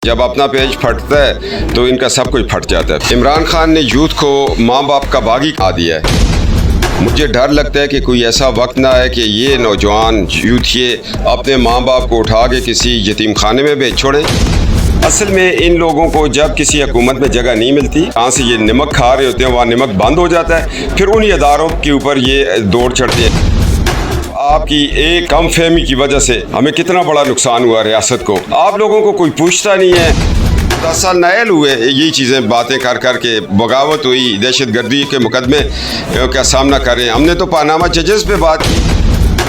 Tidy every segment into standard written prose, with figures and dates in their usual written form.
जब अपना पेज फटता है तो इनका सब कुछ फट जाता है। इमरान खान ने यूथ को माँ बाप का बागी बना दिया है। मुझे डर लगता है कि कोई ऐसा वक्त ना आए कि ये नौजवान यूथ ये अपने माँ बाप को उठा के किसी यतीम खाने में भेज छोड़े। असल में इन लोगों को जब किसी हुकूमत में जगह नहीं मिलती, जहाँ से ये नमक खा रहे होते हैं वहाँ नमक बंद हो जाता है, फिर उन्हीं अदारों के ऊपर ये दौड़ चढ़ते हैं। आपकी एक कम फहमी की वजह से हमें कितना बड़ा नुकसान हुआ रियासत को। आप लोगों को कोई पूछता नहीं है। 10 साल नायल हुए यही चीज़ें बातें कर कर के, बगावत हुई, दहशत गर्दी के मुकदमे का सामना कर रहे हैं। हमने तो पानामा जजेस पे बात की।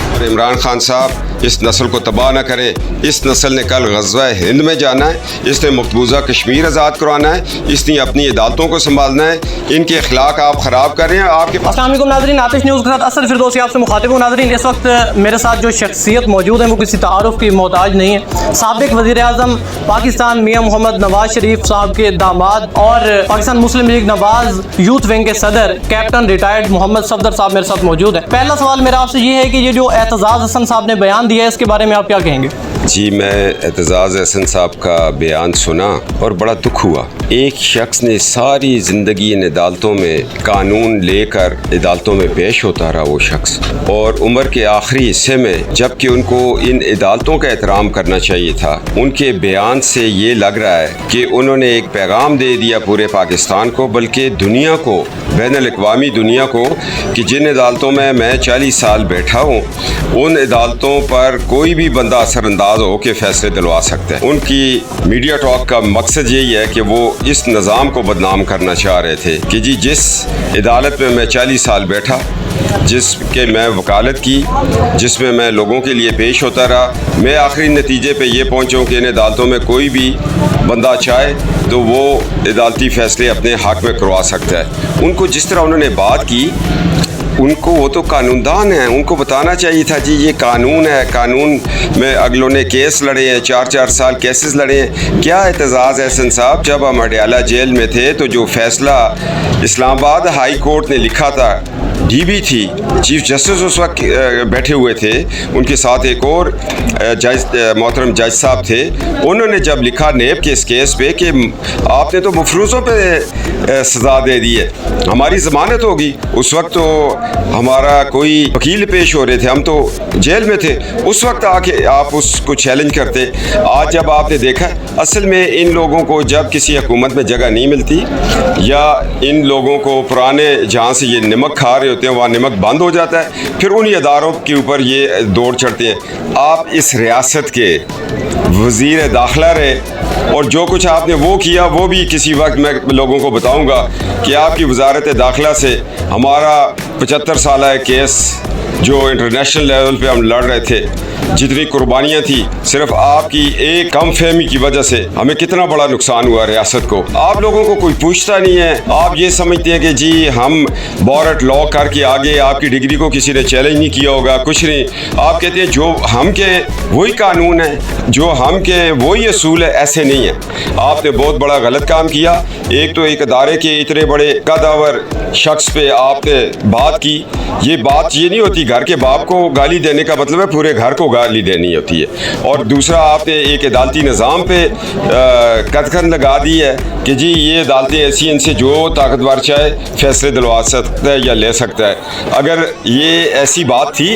और इमरान खान साहब इस नस्ल को तबाह न करें। इस नस्ल ने कल ग़ज़वा हिंद में जाना है, इसने मकबूजा कश्मीर आज़ाद करवाना है, इसने अपनी अदालतों को संभालना है। इनके अखलाक आप ख़राब कर रहे हैं। आपके अस्सलाम वालेकुम नाज़रीन, आतिश न्यूज़ के साथ असद फिरदौसी आपसे मुखातिब हूँ। नाज़रीन, इस वक्त मेरे साथ जो शख्सियत मौजूद है वो किसी तारुफ की मोहताज नहीं है। साबिक़ वज़ीर आज़म पाकिस्तान मियाँ मोहम्मद नवाज शरीफ साहब के दामाद और पाकिस्तान मुस्लिम लीग नवाज यूथ विंग के सदर कैप्टन रिटायर्ड मोहम्मद सफदर साहब मेरे साथ मौजूद है। पहला सवाल मेरा आपसे ये है कि ये जो एतजाज़ हसन साहब ने बयान दिया है इसके बारे में आप क्या कहेंगे? जी, मैं एतजाज़ हसन साहब का बयान सुना और बड़ा दुख हुआ। एक शख्स ने सारी ज़िंदगी इन अदालतों में कानून लेकर अदालतों में पेश होता रहा, वो शख्स, और उम्र के आखिरी हिस्से में जबकि उनको इन अदालतों का एहतराम करना चाहिए था, उनके बयान से ये लग रहा है कि उन्होंने एक पैगाम दे दिया पूरे पाकिस्तान को, बल्कि दुनिया को, बैनुल-अक़वामी दुनिया को, कि जिन अदालतों में मैं 40 साल बैठा हूँ उन अदालतों पर कोई भी बंदा असरअंदाज हो के फैसले दिलवा सकता है। उनकी मीडिया टॉक का मकसद यही है कि वो इस निज़ाम को बदनाम करना चाह रहे थे कि जी जिस अदालत में मैं 40 साल बैठा, जिसके मैं वकालत की, जिसमें मैं लोगों के लिए पेश होता रहा, मैं आखिरी नतीजे पे ये पहुँचा कि इन अदालतों में कोई भी बंदा चाहे तो वो अदालती फ़ैसले अपने हक़ में करवा सकता है। उनको जिस तरह उन्होंने बात की, उनको, वो तो कानूनदान हैं, उनको बताना चाहिए था जी ये कानून है, कानून में अगलों ने केस लड़े हैं, 4-4 साल केसेस लड़े हैं। क्या एतजाज़ हसन साहब, जब हम अडयाला जेल में थे तो जो फैसला इस्लामाबाद हाई कोर्ट ने लिखा था, डीबी थी, चीफ जस्टिस उस वक्त बैठे हुए थे, उनके साथ एक और जज, मोहतरम जज साहब थे, उन्होंने जब लिखा नेब के इस केस पे कि आपने तो मफरूज़ों पे सज़ा दे दी है, हमारी ज़मानत होगी। उस वक्त तो हमारा कोई वकील पेश हो रहे थे, हम तो जेल में थे, उस वक्त आके आप उसको चैलेंज करते। आज जब आपने देखा, असल में इन लोगों को जब किसी हुकूमत में जगह नहीं मिलती, या इन लोगों को पुराने जहाँ से ये नमक खा रहे होते हैं वहाँ नमक बंद हो जाता है, फिर उन्हीं अदारों के ऊपर ये दौड़ चढ़ते हैं। आप इस रियासत के वज़ीर दाखिला रहे और जो कुछ आपने वो किया वो भी किसी वक्त मैं लोगों को बताऊंगा कि आपकी वज़ारत दाखिला से हमारा 75 साल केस जो इंटरनेशनल लेवल पे हम लड़ रहे थे, जितनी कुर्बानियाँ थी, सिर्फ आपकी एक कम फहमी की वजह से हमें कितना बड़ा नुकसान हुआ रियासत को। आप लोगों को कोई पूछता नहीं है। आप ये समझते हैं कि जी हम बॉरट लॉ करके आगे, आपकी डिग्री को किसी ने चैलेंज नहीं किया होगा, कुछ नहीं। आप कहते हैं जो हम के वही कानून है, जो हम के वही असूल है, ऐसे नहीं है। आपने बहुत बड़ा गलत काम किया। एक तो एक अदारे के इतने बड़े कदावर शख्स पे आपने बात की। ये बात ये नहीं होती, घर के बाप को गाली देने का मतलब है पूरे घर को गाली देनी होती है। और दूसरा, आपने एक अदालती निज़ाम पे कदखन लगा दी है कि जी ये अदालतें ऐसी, इनसे जो ताकतवर चाहे फैसले दिलवा सकता है या ले सकता है। अगर ये ऐसी बात थी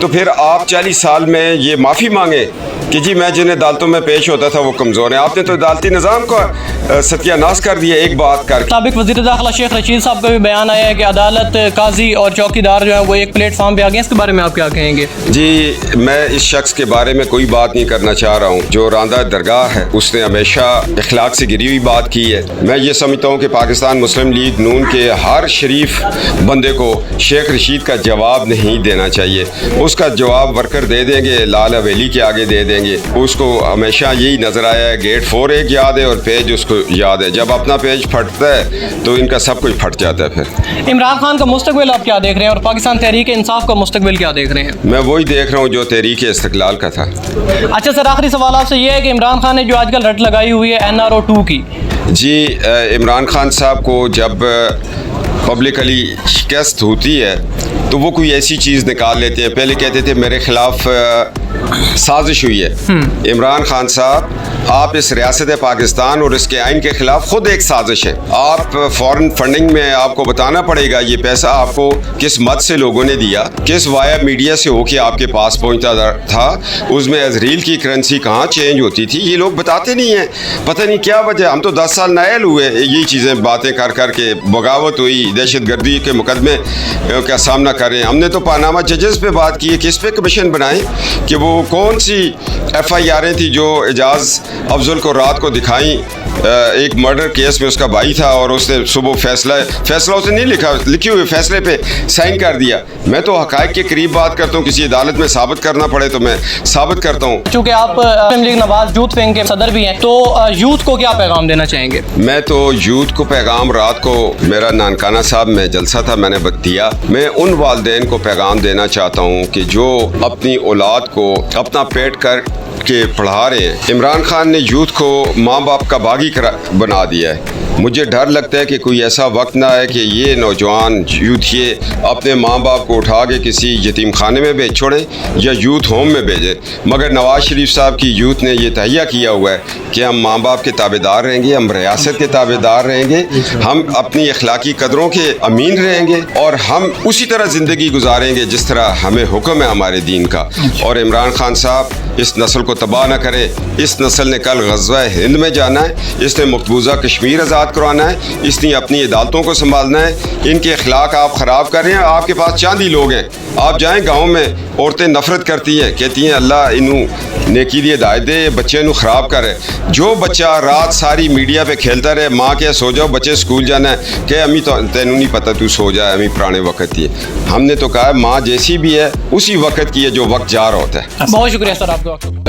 तो फिर आप 40 साल में ये माफ़ी मांगे कि जी मैं जिन अदालतों में पेश होता था वो कमज़ोर है। आपने तो अदालती निज़ाम का सत्यानाश कर दिया एक बात करके। साबिक़ वज़ीर दाखिला शेख रशीद साहब का भी बयान आया है कि अदालत, काजी और चौकीदार जो है वो एक प्लेटफॉर्म पे आ गए। इसके बारे में आप क्या कहेंगे? जी, मैं इस शख्स के बारे में कोई बात नहीं करना चाह रहा हूँ। जो रांदा दरगाह है उसने हमेशा अखलाक से गिरी हुई बात की है। मैं ये समझता हूँ कि पाकिस्तान मुस्लिम लीग नून के हर शरीफ बंदे को शेख रशीद का जवाब नहीं देना चाहिए। उसका जवाब वर्कर दे देंगे, लाल हवेली के आगे दे देंगे। उसको हमेशा यही नज़र आया है, गेट 4 एक याद है और पेज उसको याद है। जब अपना पेज फटता है तो इनका सब कुछ फट जाता है। फिर इमरान खान का मुस्तकबिल आप क्या देख रहे हैं और पाकिस्तान तहरीक इंसाफ का मुस्तकबिल क्या देख रहे हैं? मैं वही देख रहा हूँ जो तहरीक इस्तिकलाल का था। अच्छा सर, आखिरी सवाल आपसे ये है कि इमरान खान ने जो आजकल रट लगाई हुई है NRO 2 की, जी इमरान खान साहब को जब पब्लिकली शिकस्त होती है तो वो कोई ऐसी चीज़ निकाल लेते हैं। पहले कहते थे मेरे ख़िलाफ़ साजिश हुई है। इमरान खान साहब, आप इस रियासत पाकिस्तान और इसके आइन के खिलाफ खुद एक साजिश है। आप फॉरेन फंडिंग में आपको बताना पड़ेगा ये पैसा आपको किस मद से लोगों ने दिया, किस वाया मीडिया से होके आपके पास पहुंचता था, उसमें इजराइल की करेंसी कहाँ चेंज होती थी, ये लोग बताते नहीं हैं। पता नहीं क्या वजह, हम तो 10 साल नायल हुए यही चीज़ें बातें कर कर के, बगावत हुई, दहशत गर्दी के मुकदमे का सामना कर रहे हैं। हमने तो पानामा जजेस पे बात की है, किस पे कमीशन बनाए कि वो कौन सी FIR'ें थी जो एजाज अफजल को रात को दिखाई, एक मर्डर केस में उसका भाई था और उसने सुबह फैसला उसने नहीं लिखा, लिखे हुए फैसले पे साइन कर दिया। मैं तो हक़ाइक़ के करीब बात करता हूँ, किसी अदालत में साबित करना पड़े तो मैं साबित करता हूँ। चूँकि आप मुस्लिम लीग नवाज यूथ विंग के सदर भी हैं, तो यूथ को क्या पैगाम देना चाहेंगे? मैं तो यूथ को पैगाम, रात को मेरा नानकाना साहब में जलसा था, मैंने दिया। मैं उन वालिदैन को पैगाम देना चाहता हूँ कि जो अपनी औलाद को अपना पेट कर के पढ़ा रहे हैं। इमरान खान ने यूथ को माँ बाप का बागी बना दिया है। मुझे डर लगता है कि कोई ऐसा वक्त ना आए कि ये नौजवान यूथ ये अपने माँ बाप को उठा के किसी यतीम खाने में भेज छोड़ें या यूथ होम में भेजें। मगर नवाज शरीफ साहब की यूथ ने ये तहिया किया हुआ है कि हम माँ बाप के ताबेदार रहेंगे, हम रियासत के ताबेदार रहेंगे, हम अपनी अखलाकी कदरों के अमीन रहेंगे और हम उसी तरह ज़िंदगी गुजारेंगे जिस तरह हमें हुक्म है हमारे दीन का। और इमरान खान साहब इस नस्ल को तबाह न करें। इस नस्ल ने कल ग़ज़वा हिंद में जाना है, इसने मकबूजा कश्मीर आज़ाद करवाना है, इसने अपनी अदालतों को संभालना है। इनके अखलाक आप ख़राब कर रहे हैं। आपके पास चांदी लोग हैं, आप जाएं गाँव में, औरतें नफ़रत करती हैं, कहती हैं अल्लाह इनू नेकी दी हिदायत दे, बच्चे नू ख़राब करे। जो बच्चा रात सारी मीडिया पे खेलता रहे, माँ के सो जाओ बच्चे स्कूल जाना है, कि अम्मी तो तेनू नहीं पता, तू सो जा, अम्मी पुराने वक्त की है। हमने तो कहा माँ जैसी भी है उसी वक्त की है जो वक्त जा रहा होता है। बहुत शुक्रिया सर आपका।